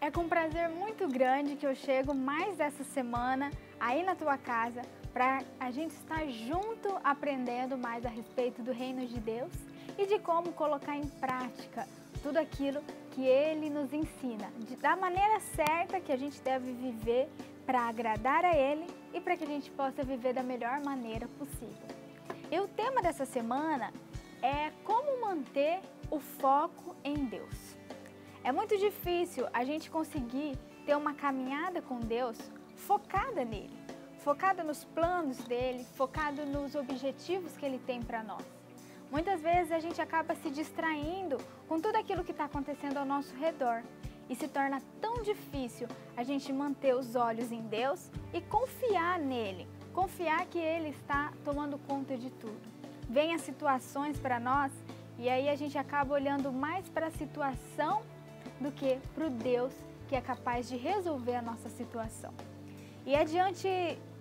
É com prazer muito grande que eu chego mais essa semana aí na tua casa para a gente estar junto aprendendo mais a respeito do reino de Deus e de como colocar em prática tudo aquilo que Ele nos ensina, da maneira certa que a gente deve viver para agradar a Ele e para que a gente possa viver da melhor maneira possível. E o tema dessa semana é como manter o foco em Deus. É muito difícil a gente conseguir ter uma caminhada com Deus focada nele, focada nos planos dele, focada nos objetivos que ele tem para nós. Muitas vezes a gente acaba se distraindo com tudo aquilo que está acontecendo ao nosso redor e se torna tão difícil a gente manter os olhos em Deus e confiar nele, confiar que ele está tomando conta de tudo. Vêm as situações para nós e aí a gente acaba olhando mais para a situação do que para o Deus que é capaz de resolver a nossa situação. E é diante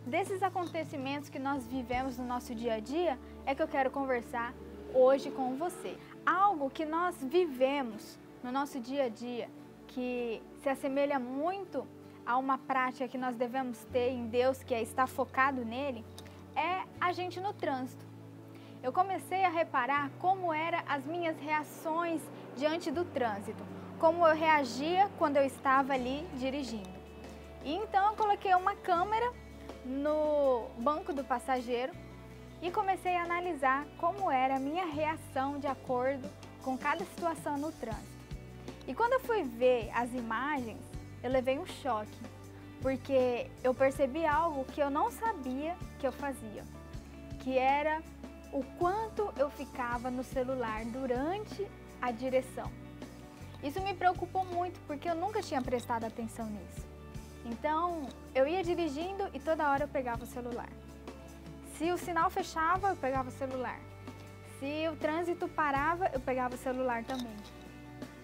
desses acontecimentos que nós vivemos no nosso dia a dia é que eu quero conversar hoje com você. Algo que nós vivemos no nosso dia a dia, que se assemelha muito a uma prática que nós devemos ter em Deus, que é estar focado nele, é a gente no trânsito. Eu comecei a reparar como eram as minhas reações diante do trânsito, como eu reagia quando eu estava ali dirigindo. E então eu coloquei uma câmera no banco do passageiro e comecei a analisar como era a minha reação de acordo com cada situação no trânsito. E quando eu fui ver as imagens, eu levei um choque, porque eu percebi algo que eu não sabia que eu fazia, que era o quanto eu ficava no celular durante a direção. Isso me preocupou muito, porque eu nunca tinha prestado atenção nisso. Então, eu ia dirigindo e toda hora eu pegava o celular. Se o sinal fechava, eu pegava o celular. Se o trânsito parava, eu pegava o celular também.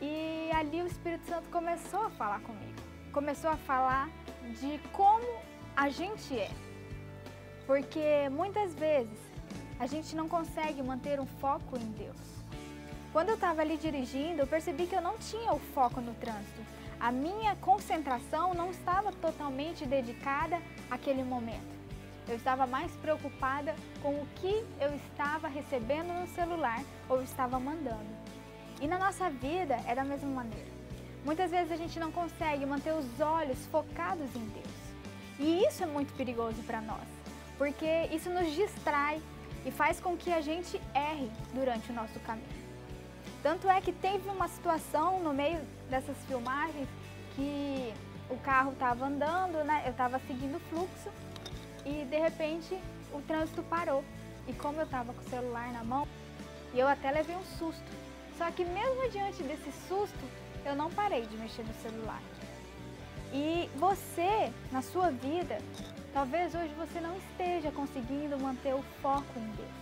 E ali o Espírito Santo começou a falar comigo. Começou a falar de como a gente é. Porque muitas vezes a gente não consegue manter um foco em Deus. Quando eu estava ali dirigindo, eu percebi que eu não tinha o foco no trânsito. A minha concentração não estava totalmente dedicada àquele momento. Eu estava mais preocupada com o que eu estava recebendo no celular ou estava mandando. E na nossa vida é da mesma maneira. Muitas vezes a gente não consegue manter os olhos focados em Deus. E isso é muito perigoso para nós, porque isso nos distrai e faz com que a gente erre durante o nosso caminho. Tanto é que teve uma situação no meio dessas filmagens que o carro estava andando, né? Eu estava seguindo o fluxo e de repente o trânsito parou. E como eu estava com o celular na mão, eu até levei um susto. Só que mesmo diante desse susto, eu não parei de mexer no celular. E você, na sua vida, talvez hoje você não esteja conseguindo manter o foco em Deus.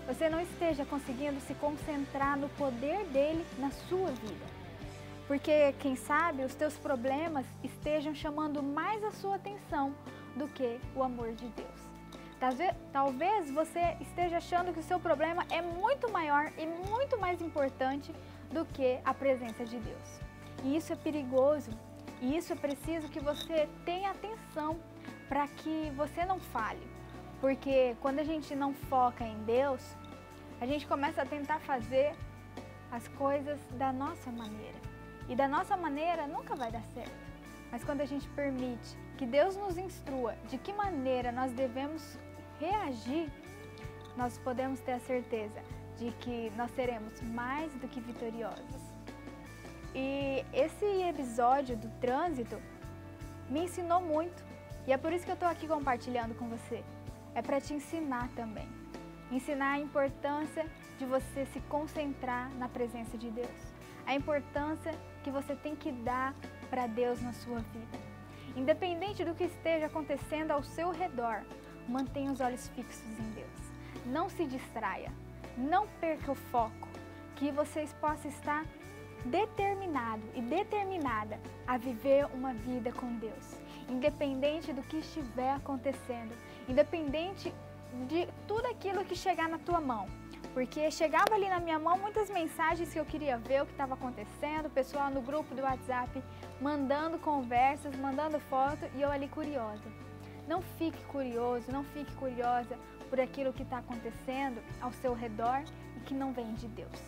Você não esteja conseguindo se concentrar no poder dele na sua vida. Porque, quem sabe, os teus problemas estejam chamando mais a sua atenção do que o amor de Deus. Talvez você esteja achando que o seu problema é muito maior e muito mais importante do que a presença de Deus. E isso é perigoso, e isso é preciso que você tenha atenção para que você não falhe. Porque quando a gente não foca em Deus, a gente começa a tentar fazer as coisas da nossa maneira. E da nossa maneira nunca vai dar certo. Mas quando a gente permite que Deus nos instrua de que maneira nós devemos reagir, nós podemos ter a certeza de que nós seremos mais do que vitoriosos. E esse episódio do trânsito me ensinou muito. E é por isso que eu estou aqui compartilhando com você. É para te ensinar também. Ensinar a importância de você se concentrar na presença de Deus. A importância que você tem que dar para Deus na sua vida. Independente do que esteja acontecendo ao seu redor, mantenha os olhos fixos em Deus. Não se distraia. Não perca o foco. Que vocês possam estar determinado e determinada a viver uma vida com Deus. Independente do que estiver acontecendo, independente de tudo aquilo que chegar na tua mão, Porque chegava ali na minha mão muitas mensagens que eu queria ver o que estava acontecendo, o pessoal no grupo do WhatsApp mandando conversas, mandando foto e eu ali curiosa. Não fique curioso, não fique curiosa por aquilo que está acontecendo ao seu redor e que não vem de Deus.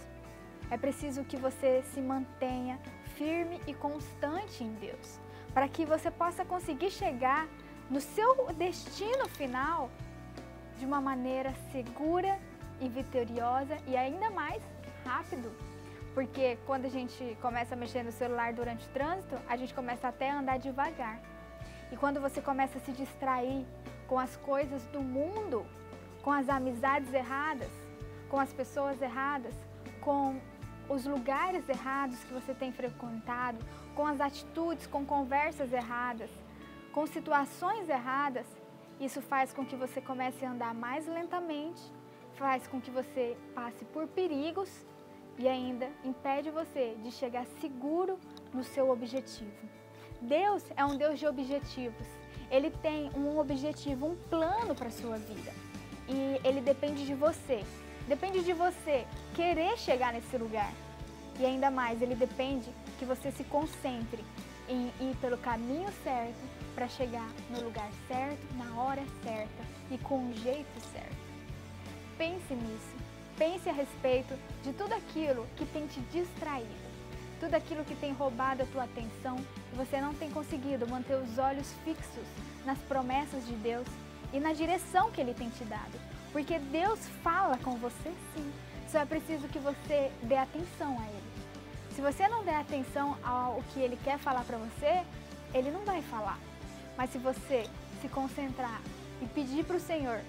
É preciso que você se mantenha firme e constante em Deus, para que você possa conseguir chegar no seu destino final de uma maneira segura e vitoriosa e ainda mais rápido. Porque quando a gente começa a mexer no celular durante o trânsito, a gente começa até a andar devagar. E quando você começa a se distrair com as coisas do mundo, com as amizades erradas, com as pessoas erradas, com os lugares errados que você tem frequentado, com as atitudes, com conversas erradas, com situações erradas, isso faz com que você comece a andar mais lentamente, faz com que você passe por perigos e ainda impede você de chegar seguro no seu objetivo. Deus é um Deus de objetivos. Ele tem um objetivo, um plano para a sua vida. E ele depende de você. Depende de você querer chegar nesse lugar. E ainda mais, ele depende que você se concentre em ir pelo caminho certo para chegar no lugar certo, na hora certa e com o jeito certo. Pense nisso. Pense a respeito de tudo aquilo que tem te distraído. Tudo aquilo que tem roubado a tua atenção e você não tem conseguido manter os olhos fixos nas promessas de Deus e na direção que Ele tem te dado. Porque Deus fala com você sim, só é preciso que você dê atenção a Ele. Se você não der atenção ao que Ele quer falar para você, Ele não vai falar. Mas se você se concentrar e pedir para o Senhor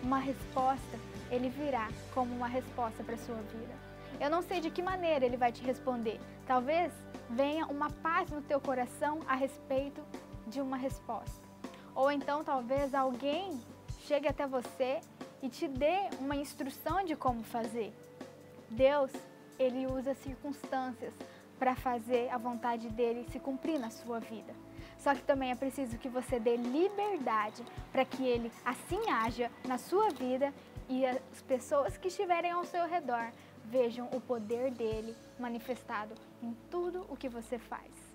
uma resposta, Ele virá como uma resposta para a sua vida. Eu não sei de que maneira Ele vai te responder. Talvez venha uma paz no teu coração a respeito de uma resposta. Ou então talvez alguém chegue até você e te dê uma instrução de como fazer. Deus, Ele usa circunstâncias para fazer a vontade dEle se cumprir na sua vida. Só que também é preciso que você dê liberdade para que Ele assim haja na sua vida e as pessoas que estiverem ao seu redor vejam o poder dEle manifestado em tudo o que você faz.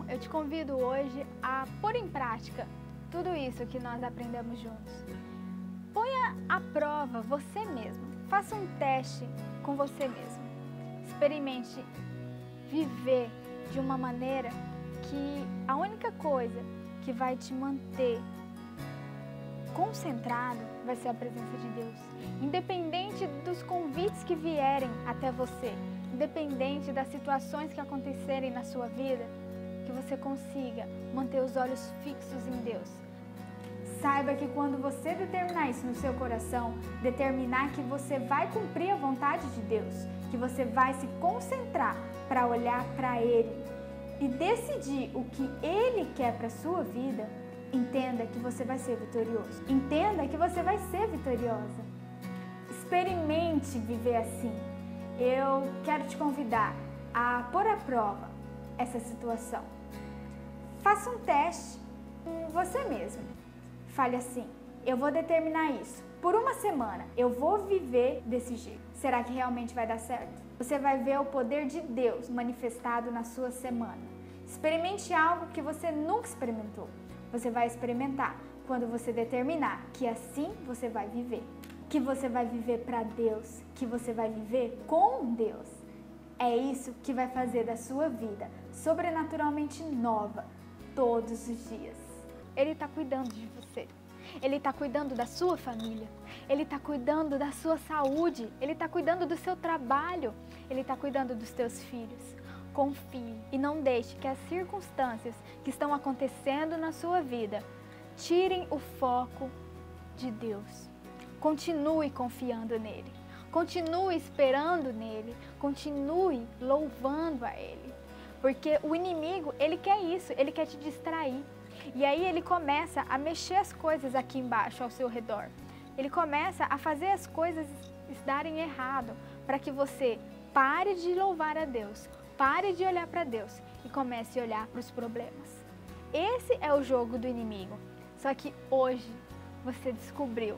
Eu te convido hoje a pôr em prática tudo isso que nós aprendemos juntos. Ponha à prova você mesmo. Faça um teste com você mesmo. Experimente viver de uma maneira que a única coisa que vai te manter concentrado vai ser a presença de Deus. Independente dos convites que vierem até você, independente das situações que acontecerem na sua vida, que você consiga manter os olhos fixos em Deus. Saiba que quando você determinar isso no seu coração, determinar que você vai cumprir a vontade de Deus, que você vai se concentrar para olhar para Ele e decidir o que Ele quer para a sua vida, entenda que você vai ser vitorioso. Entenda que você vai ser vitoriosa. Experimente viver assim. Eu quero te convidar a pôr à prova essa situação. Faça um teste com você mesmo. Fale assim: eu vou determinar isso. Por uma semana eu vou viver desse jeito. Será que realmente vai dar certo? Você vai ver o poder de Deus manifestado na sua semana. Experimente algo que você nunca experimentou. Você vai experimentar quando você determinar que assim você vai viver. Que você vai viver para Deus, que você vai viver com Deus. É isso que vai fazer da sua vida sobrenaturalmente nova todos os dias. Ele está cuidando de você. Ele está cuidando da sua família. Ele está cuidando da sua saúde. Ele está cuidando do seu trabalho. Ele está cuidando dos teus filhos. Confie e não deixe que as circunstâncias que estão acontecendo na sua vida tirem o foco de Deus. continue confiando nele. Continue esperando nele. Continue louvando a ele. Porque o inimigo, ele quer isso, ele quer te distrair. E aí ele começa a mexer as coisas aqui embaixo ao seu redor. Ele começa a fazer as coisas darem errado para que você pare de louvar a Deus, pare de olhar para Deus e comece a olhar para os problemas. Esse é o jogo do inimigo. Só que hoje você descobriu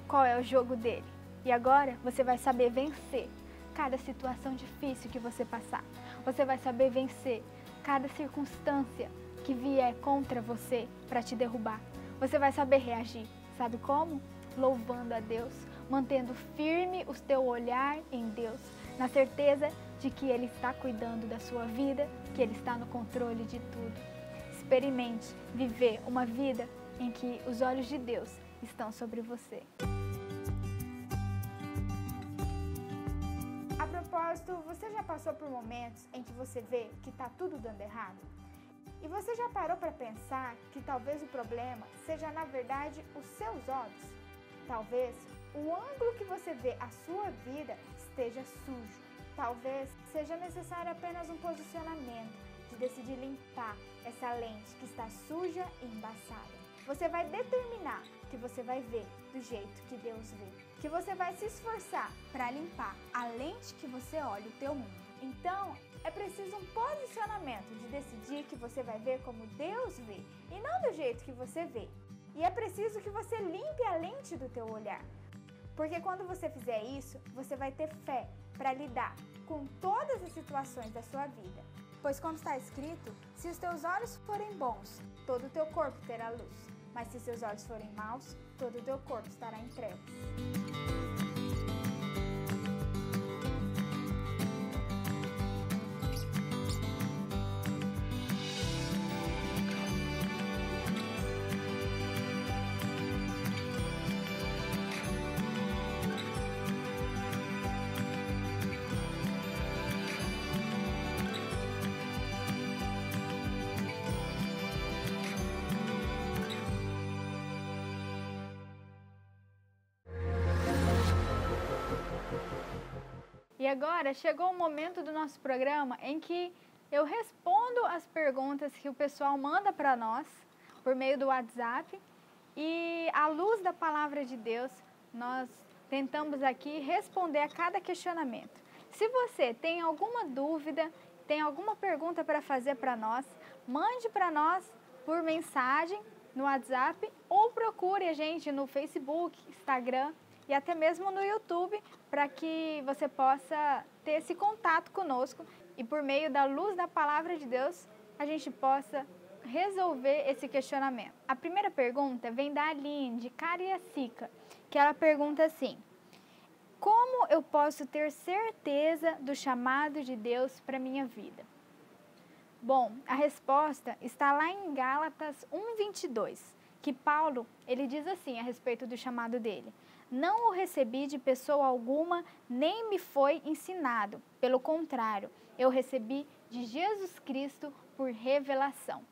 qual é o jogo dele. E agora você vai saber vencer cada situação difícil que você passar. Você vai saber vencer cada circunstância que vier contra você para te derrubar. Você vai saber reagir. Sabe como? Louvando a Deus, mantendo firme o teu olhar em Deus, na certeza de que Ele está cuidando da sua vida, que Ele está no controle de tudo. Experimente viver uma vida em que os olhos de Deus estão sobre você. A propósito, você já passou por momentos em que você vê que está tudo dando errado? E você já parou para pensar que talvez o problema seja, na verdade, os seus olhos? Talvez o ângulo que você vê a sua vida esteja sujo. Talvez seja necessário apenas um posicionamento de decidir limpar essa lente que está suja e embaçada. Você vai determinar que você vai ver do jeito que Deus vê. Que você vai se esforçar para limpar a lente que você olha o teu mundo. Então, é preciso um posicionamento de decidir que você vai ver como Deus vê e não do jeito que você vê. E é preciso que você limpe a lente do teu olhar. Porque quando você fizer isso, você vai ter fé para lidar com todas as situações da sua vida. Pois como está escrito, se os teus olhos forem bons, todo o teu corpo terá luz. Mas se seus olhos forem maus, todo o teu corpo estará em trevas. E agora chegou o momento do nosso programa em que eu respondo as perguntas que o pessoal manda para nós por meio do WhatsApp e à luz da palavra de Deus, nós tentamos aqui responder a cada questionamento. Se você tem alguma dúvida, tem alguma pergunta para fazer para nós, mande para nós por mensagem no WhatsApp ou procure a gente no Facebook, Instagram e até mesmo no YouTube, para que você possa ter esse contato conosco e por meio da luz da palavra de Deus, a gente possa resolver esse questionamento. A primeira pergunta vem da Aline, de Cariacica, que ela pergunta assim: como eu posso ter certeza do chamado de Deus para minha vida? Bom, a resposta está lá em Gálatas 1:22, que Paulo, ele diz assim a respeito do chamado dele: não o recebi de pessoa alguma, nem me foi ensinado. Pelo contrário, eu recebi de Jesus Cristo por revelação.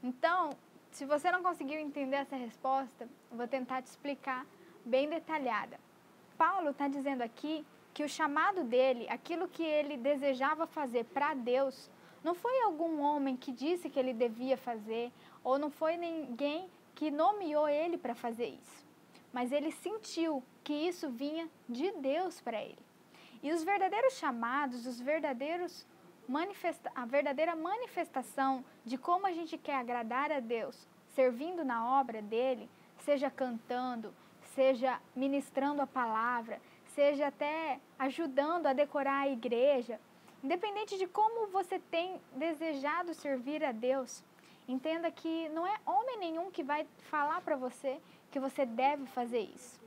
Então, se você não conseguiu entender essa resposta, eu vou tentar te explicar bem detalhada. Paulo está dizendo aqui que o chamado dele, aquilo que ele desejava fazer para Deus, não foi algum homem que disse que ele devia fazer, ou não foi ninguém que nomeou ele para fazer isso. Mas ele sentiu que isso vinha de Deus para ele. E os verdadeiros chamados, a verdadeira manifestação de como a gente quer agradar a Deus, servindo na obra dele, seja cantando, seja ministrando a palavra, seja até ajudando a decorar a igreja, independente de como você tem desejado servir a Deus, entenda que não é homem nenhum que vai falar para você que você deve fazer isso.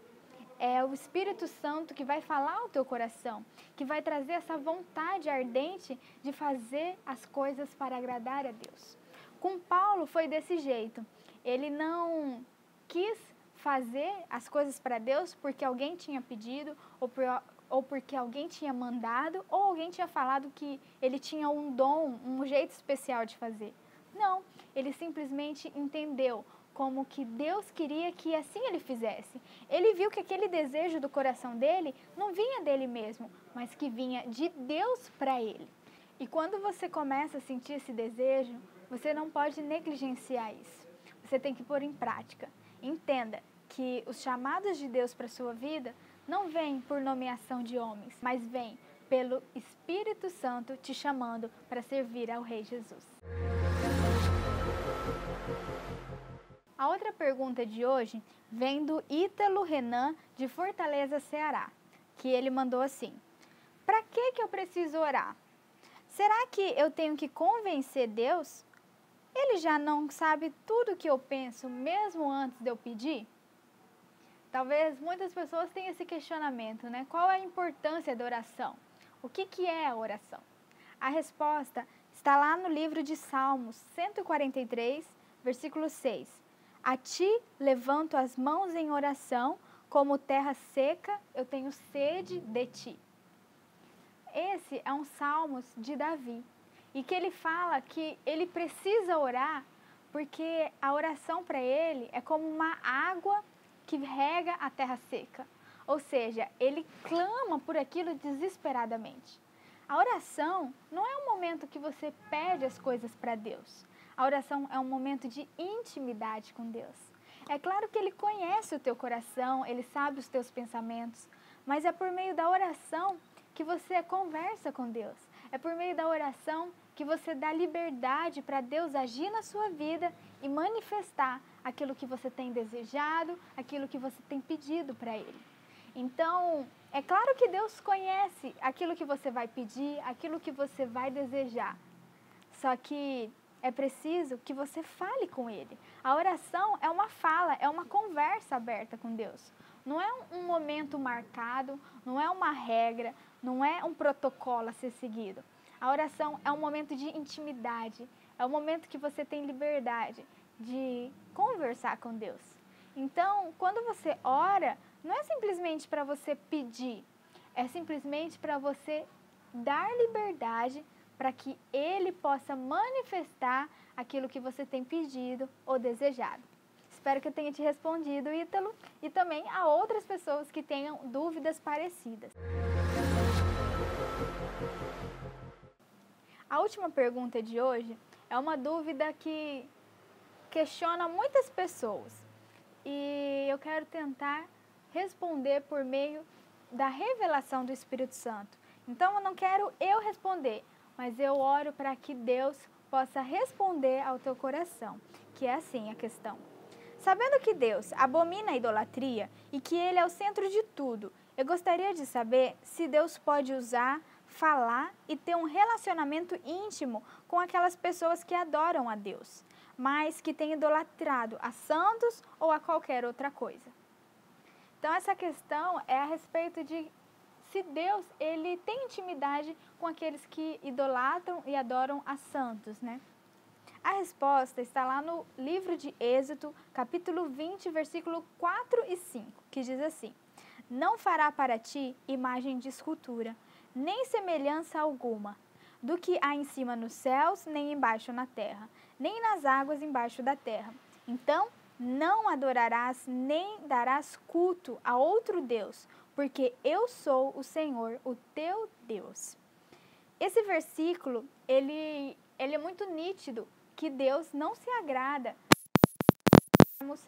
É o Espírito Santo que vai falar ao teu coração, que vai trazer essa vontade ardente de fazer as coisas para agradar a Deus. Com Paulo foi desse jeito. Ele não quis fazer as coisas para Deus porque alguém tinha pedido ou porque alguém tinha mandado ou alguém tinha falado que ele tinha um dom, um jeito especial de fazer. Não, ele simplesmente entendeu como que Deus queria que assim ele fizesse. Ele viu que aquele desejo do coração dele não vinha dele mesmo, mas que vinha de Deus para ele. E quando você começa a sentir esse desejo, você não pode negligenciar isso. Você tem que pôr em prática. Entenda que os chamados de Deus para a sua vida não vêm por nomeação de homens, mas vêm pelo Espírito Santo te chamando para servir ao Rei Jesus. A outra pergunta de hoje vem do Ítalo Renan, de Fortaleza, Ceará, que ele mandou assim: para que eu preciso orar? Será que eu tenho que convencer Deus? Ele já não sabe tudo o que eu penso, mesmo antes de eu pedir? Talvez muitas pessoas tenham esse questionamento, né? Qual é a importância da oração? O que é a oração? A resposta está lá no livro de Salmos 143, versículo 6. A ti levanto as mãos em oração, como terra seca, eu tenho sede de ti. Esse é um Salmos de Davi, e que ele fala que ele precisa orar, porque a oração para ele é como uma água que rega a terra seca. Ou seja, ele clama por aquilo desesperadamente. A oração não é um momento que você pede as coisas para Deus. A oração é um momento de intimidade com Deus. É claro que Ele conhece o teu coração, Ele sabe os teus pensamentos, mas é por meio da oração que você conversa com Deus. É por meio da oração que você dá liberdade para Deus agir na sua vida e manifestar aquilo que você tem desejado, aquilo que você tem pedido para Ele. Então, é claro que Deus conhece aquilo que você vai pedir, aquilo que você vai desejar. Só que é preciso que você fale com Ele. A oração é uma fala, é uma conversa aberta com Deus. Não é um momento marcado, não é uma regra, não é um protocolo a ser seguido. A oração é um momento de intimidade, é um momento que você tem liberdade de conversar com Deus. Então, quando você ora, não é simplesmente para você pedir, é simplesmente para você dar liberdade para que Ele possa manifestar aquilo que você tem pedido ou desejado. Espero que eu tenha te respondido, Ítalo, e também a outras pessoas que tenham dúvidas parecidas. A última pergunta de hoje é uma dúvida que questiona muitas pessoas e eu quero tentar responder por meio da revelação do Espírito Santo. Então, eu não quero eu responder, mas eu oro para que Deus possa responder ao teu coração, que é assim a questão. Sabendo que Deus abomina a idolatria e que Ele é o centro de tudo, eu gostaria de saber se Deus pode usar, falar e ter um relacionamento íntimo com aquelas pessoas que adoram a Deus, mas que têm idolatrado a santos ou a qualquer outra coisa. Então, essa questão é a respeito de se Deus ele tem intimidade com aqueles que idolatram e adoram a santos, né? A resposta está lá no livro de Êxodo, capítulo 20, versículo 4 e 5, que diz assim: não fará para ti imagem de escultura, nem semelhança alguma, do que há em cima nos céus, nem embaixo na terra, nem nas águas embaixo da terra. Então, não adorarás, nem darás culto a outro Deus, porque eu sou o Senhor, o teu Deus. Esse versículo, ele é muito nítido, que Deus não se agrada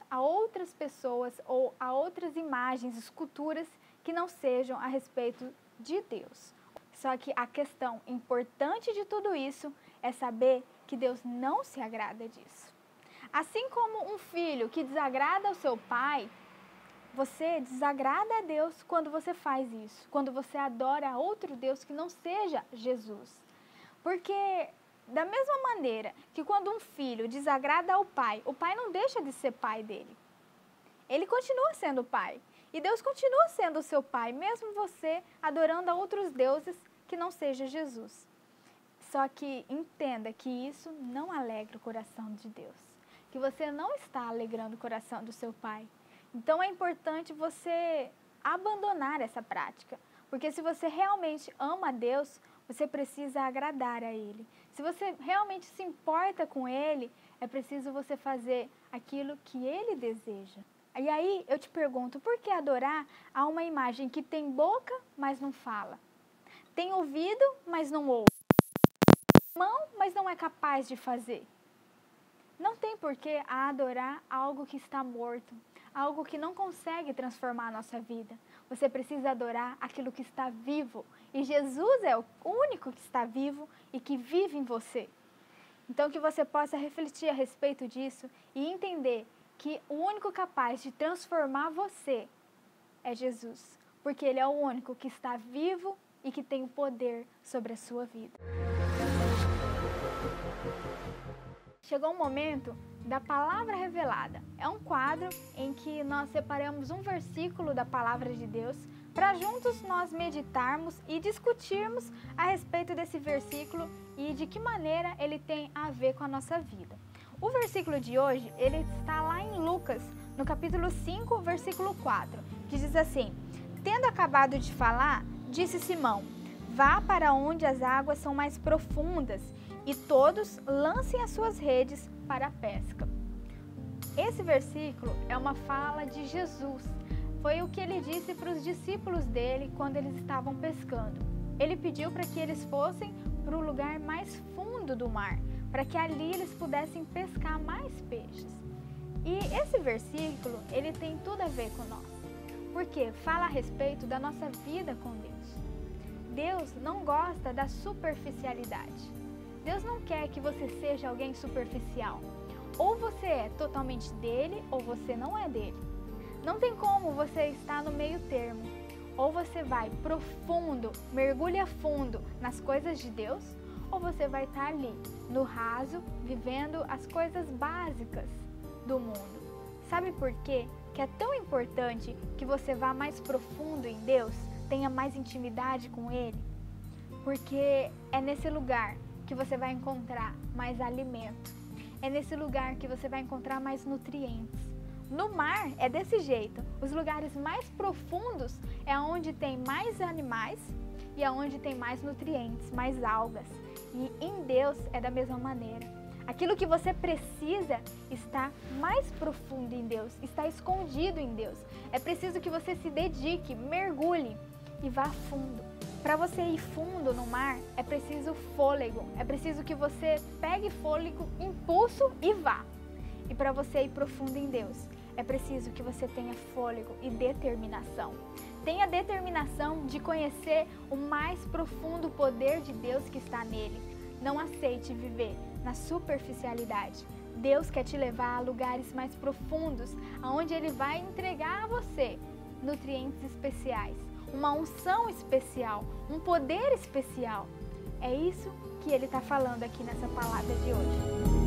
a outras pessoas ou a outras imagens, esculturas que não sejam a respeito de Deus. Só que a questão importante de tudo isso é saber que Deus não se agrada disso. Assim como um filho que desagrada ao seu pai, você desagrada a Deus quando você faz isso, quando você adora outro Deus que não seja Jesus. Porque da mesma maneira que quando um filho desagrada ao pai, o pai não deixa de ser pai dele. Ele continua sendo pai. E Deus continua sendo o seu pai, mesmo você adorando a outros deuses que não seja Jesus. Só que entenda que isso não alegra o coração de Deus. Que você não está alegrando o coração do seu pai. Então é importante você abandonar essa prática. Porque se você realmente ama a Deus, você precisa agradar a Ele. Se você realmente se importa com Ele, é preciso você fazer aquilo que Ele deseja. E aí eu te pergunto, por que adorar a uma imagem que tem boca, mas não fala? Tem ouvido, mas não ouve? Mão, mas não é capaz de fazer? Não tem por que adorar algo que está morto, algo que não consegue transformar a nossa vida. Você precisa adorar aquilo que está vivo. E Jesus é o único que está vivo e que vive em você. Então que você possa refletir a respeito disso e entender que o único capaz de transformar você é Jesus. Porque Ele é o único que está vivo e que tem o poder sobre a sua vida. Chegou o momento da Palavra Revelada. É um quadro em que nós separamos um versículo da Palavra de Deus para juntos nós meditarmos e discutirmos a respeito desse versículo e de que maneira ele tem a ver com a nossa vida. O versículo de hoje, ele está lá em Lucas, no capítulo 5, versículo 4, que diz assim: Tendo acabado de falar, disse Simão: Vá para onde as águas são mais profundas e todos lancem as suas redes para a pesca. Esse versículo é uma fala de Jesus. Foi o que ele disse para os discípulos dele quando eles estavam pescando. Ele pediu para que eles fossem para o lugar mais fundo do mar, para que ali eles pudessem pescar mais peixes. E esse versículo, ele tem tudo a ver com nós, porque fala a respeito da nossa vida com Deus. Deus não gosta da superficialidade. Deus não quer que você seja alguém superficial. Ou você é totalmente dele, ou você não é dele. Não tem como você estar no meio termo. Ou você vai profundo, mergulha fundo nas coisas de Deus, ou você vai estar ali, no raso, vivendo as coisas básicas do mundo. Sabe por quê? Que é tão importante que você vá mais profundo em Deus, tenha mais intimidade com Ele? Porque é nesse lugar que você vai encontrar mais alimento. É nesse lugar que você vai encontrar mais nutrientes. No mar é desse jeito. Os lugares mais profundos é onde tem mais animais e é onde tem mais nutrientes, mais algas. E em Deus é da mesma maneira. Aquilo que você precisa está mais profundo em Deus, está escondido em Deus. É preciso que você se dedique, mergulhe e vá fundo. Para você ir fundo no mar, é preciso fôlego. É preciso que você pegue fôlego, impulso e vá. E para você ir profundo em Deus, é preciso que você tenha fôlego e determinação. Tenha determinação de conhecer o mais profundo poder de Deus que está nele. Não aceite viver na superficialidade. Deus quer te levar a lugares mais profundos, onde Ele vai entregar a você nutrientes especiais, uma unção especial, um poder especial. É isso que Ele está falando aqui nessa palavra de hoje.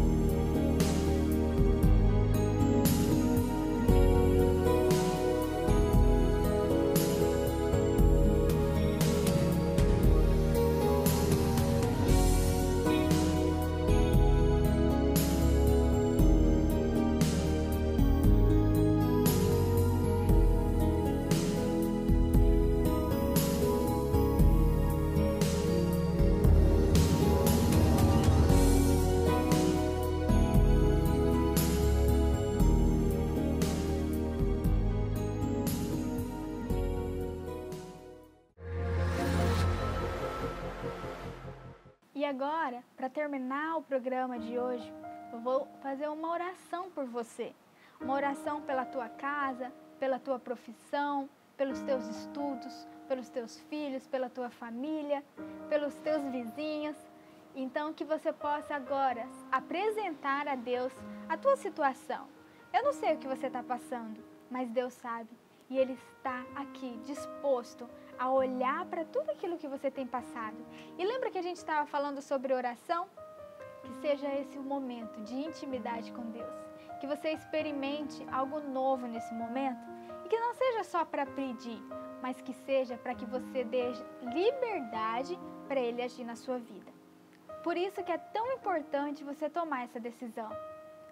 E agora, para terminar o programa de hoje, eu vou fazer uma oração por você. Uma oração pela tua casa, pela tua profissão, pelos teus estudos, pelos teus filhos, pela tua família, pelos teus vizinhos. Então, que você possa agora apresentar a Deus a tua situação. Eu não sei o que você está passando, mas Deus sabe. E Ele está aqui disposto a olhar para tudo aquilo que você tem passado. E lembra que a gente estava falando sobre oração? Que seja esse o momento de intimidade com Deus. Que você experimente algo novo nesse momento. E que não seja só para pedir, mas que seja para que você dê liberdade para Ele agir na sua vida. Por isso que é tão importante você tomar essa decisão.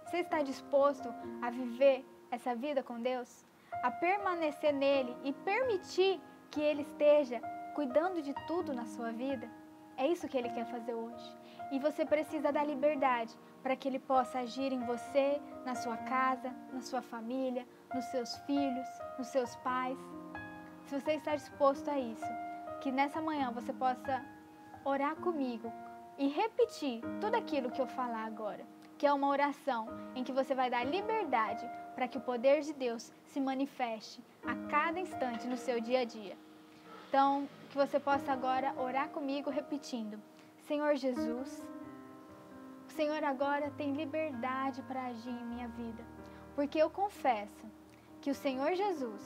Você está disposto a viver essa vida com Deus? A permanecer nele e permitir que Ele esteja cuidando de tudo na sua vida? É isso que Ele quer fazer hoje. E você precisa da liberdade para que Ele possa agir em você, na sua casa, na sua família, nos seus filhos, nos seus pais. Se você está disposto a isso, que nessa manhã você possa orar comigo e repetir tudo aquilo que eu falar agora, que é uma oração em que você vai dar liberdade para que o poder de Deus se manifeste a cada instante no seu dia a dia. Então, que você possa agora orar comigo repetindo: Senhor Jesus, o Senhor agora tem liberdade para agir em minha vida, porque eu confesso que o Senhor Jesus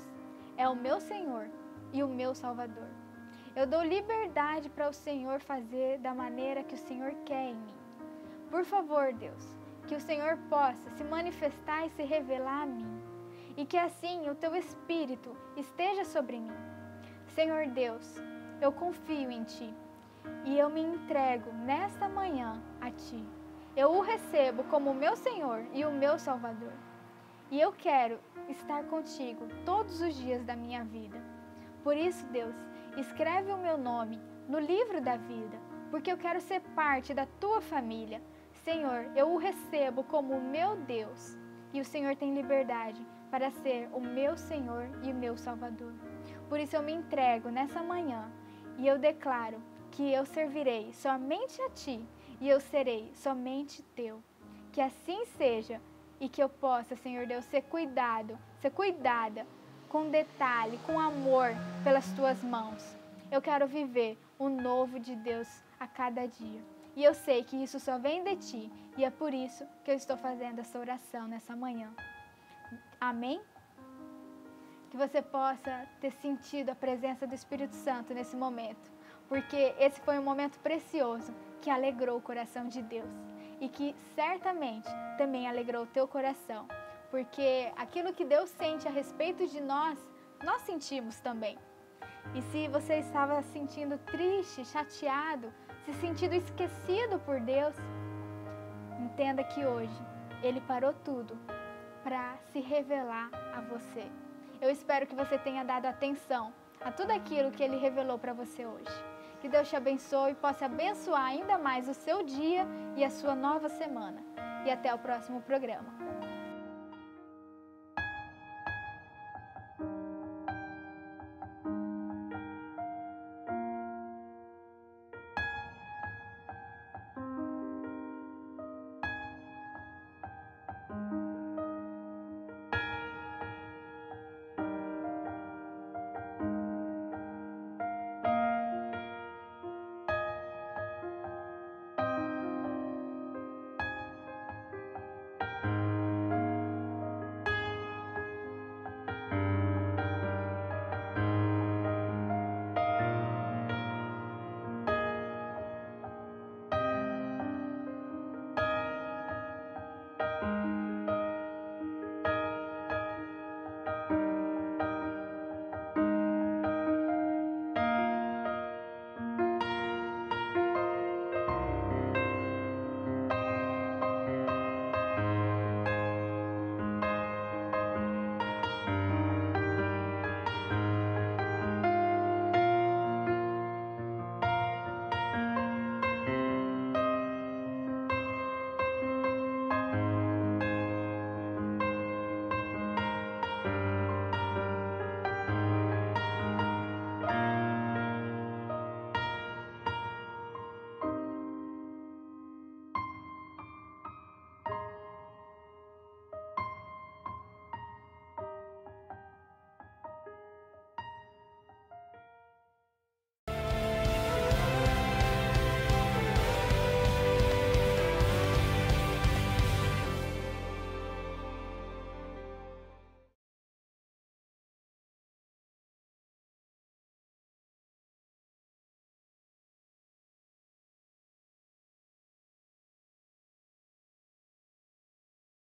é o meu Senhor e o meu Salvador. Eu dou liberdade para o Senhor fazer da maneira que o Senhor quer em mim. Por favor, Deus, que o Senhor possa se manifestar e se revelar a mim, e que assim o Teu Espírito esteja sobre mim. Senhor Deus, eu confio em Ti e eu me entrego nesta manhã a Ti. Eu o recebo como o meu Senhor e o meu Salvador. E eu quero estar contigo todos os dias da minha vida. Por isso, Deus, escreve o meu nome no livro da vida, porque eu quero ser parte da Tua família. Senhor, eu o recebo como o meu Deus e o Senhor tem liberdade para ser o meu Senhor e o meu Salvador. Por isso eu me entrego nessa manhã e eu declaro que eu servirei somente a Ti e eu serei somente Teu. Que assim seja e que eu possa, Senhor Deus, ser cuidada com detalhe, com amor pelas Tuas mãos. Eu quero viver o novo de Deus a cada dia. E eu sei que isso só vem de Ti e é por isso que eu estou fazendo essa oração nessa manhã. Amém? Que você possa ter sentido a presença do Espírito Santo nesse momento, porque esse foi um momento precioso que alegrou o coração de Deus e que certamente também alegrou o teu coração, porque aquilo que Deus sente a respeito de nós, nós sentimos também. E se você estava se sentindo triste, chateado, se sentindo esquecido por Deus, entenda que hoje Ele parou tudo para se revelar a você. Eu espero que você tenha dado atenção a tudo aquilo que Ele revelou para você hoje. Que Deus te abençoe e possa abençoar ainda mais o seu dia e a sua nova semana. E até o próximo programa.